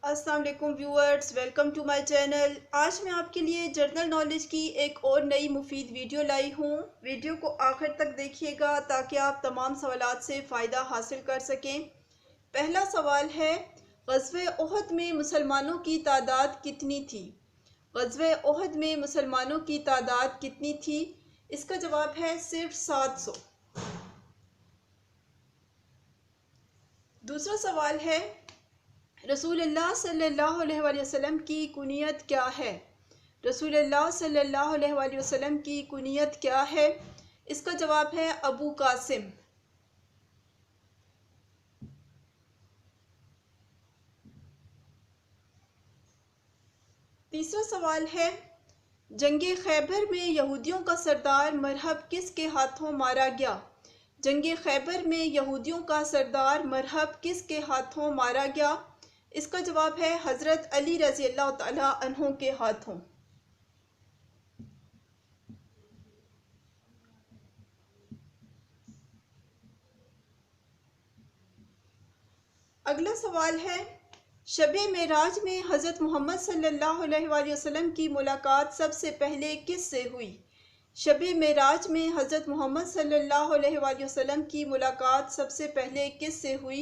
अस्सलाम वालेकुम viewers, welcome to my channel. आज मैं आपके लिए जनरल नॉलेज की एक और नई मुफीद वीडियो लाई हूँ। वीडियो को आखिर तक देखिएगा ताकि आप तमाम सवालात से फ़ायदा हासिल कर सकें। पहला सवाल है, ग़ज़वे उहद में मुसलमानों की तादाद कितनी थी? ग़ज़वे उहद में मुसलमानों की तादाद कितनी थी? इसका जवाब है सिर्फ 700। दूसरा सवाल है, रसूलुल्लाह सल्लल्लाहु अलैहि वसल्लम की कुनियत क्या है? रसूलुल्लाह सल्लल्लाहु अलैहि वसल्लम की कुनियत क्या है? इसका जवाब है अबू कासिम। तीसरा सवाल है, जंगे खैबर में यहूदियों का सरदार मरहब किसके हाथों मारा गया? जंगे खैबर में यहूदियों का सरदार मरहब किसके हाथों मारा गया? इसका जवाब है हज़रत अली रज़ी अल्लाह तआला अन्हु के हाथों। अगला सवाल है, शब-ए मेराज में हज़रत मोहम्मद सल्लल्लाहु अलैहि वसल्लम की मुलाकात सबसे पहले किस से हुई? शब-ए मेराज में हज़रत मोहम्मद सल्लल्लाहु अलैहि वसल्लम की मुलाकात सबसे पहले किस से हुई?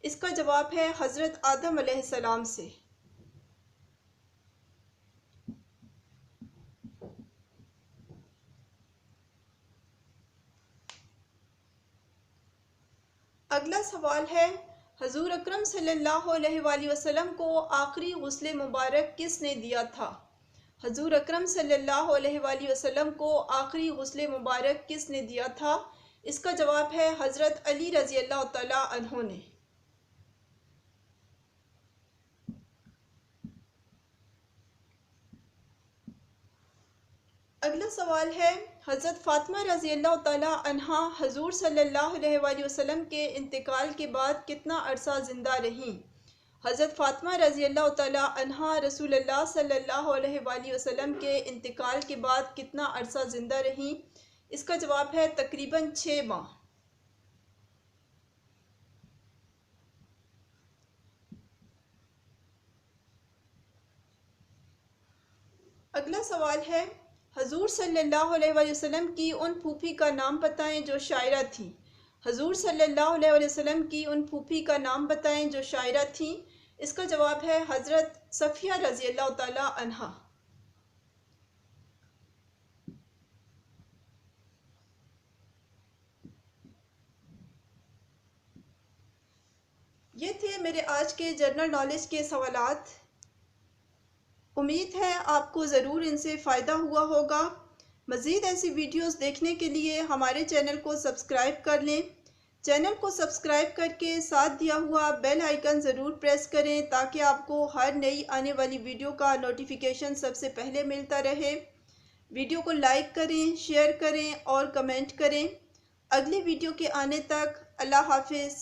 इसका जवाब है हज़रत आदम अलैहिस्सलाम से। अगला सवाल है, हजूर अकरम सल्लल्लाहु अलैहि वसल्लम को आखिरी गुस्ल मुबारक किसने दिया था? हजूर अकरम सल्लल्लाहु अलैहि वसल्लम को आखिरी गुस्ल मुबारक किसने दिया था? इसका जवाब है हज़रत अली रज़ी अल्लाह तआला अन्हु ने। अगला सवाल है, हज़रत फ़ातिमा रज़ी अल्लाह तआला अन्हा हजूर सल्लल्लाहु अलैहि वसल्लम के इंतकाल के बाद कितना अरसा ज़िंदा रहीं? हज़रत फ़ातिमा रज़ी अल्लाह तआला अन्हा रसूलुल्लाह सल्लल्लाहु अलैहि वसल्लम के इंतकाल के बाद कितना अरसा ज़िंदा रहीं? इसका जवाब है तकरीबन 6 माह। अगला सवाल है, हजूर सल्लल्लाहु अलैहि वसल्लम की उन फूफी का नाम बताएं जो शायरा थीं। हजूर सल्लल्लाहु अलैहि वसल्लम की उन फूफी का नाम बताएं जो शायरा थीं। इसका जवाब है हज़रत सफ़िया रज़ी अल्लाह तआला अन्हा। ये थे मेरे आज के जनरल नॉलेज के सवालात। उम्मीद है आपको ज़रूर इनसे फ़ायदा हुआ होगा। मज़ीद ऐसी वीडियोस देखने के लिए हमारे चैनल को सब्सक्राइब कर लें। चैनल को सब्सक्राइब करके साथ दिया हुआ बेल आइकन ज़रूर प्रेस करें ताकि आपको हर नई आने वाली वीडियो का नोटिफिकेशन सबसे पहले मिलता रहे। वीडियो को लाइक करें, शेयर करें और कमेंट करें। अगली वीडियो के आने तक अल्लाह हाफ़िज़।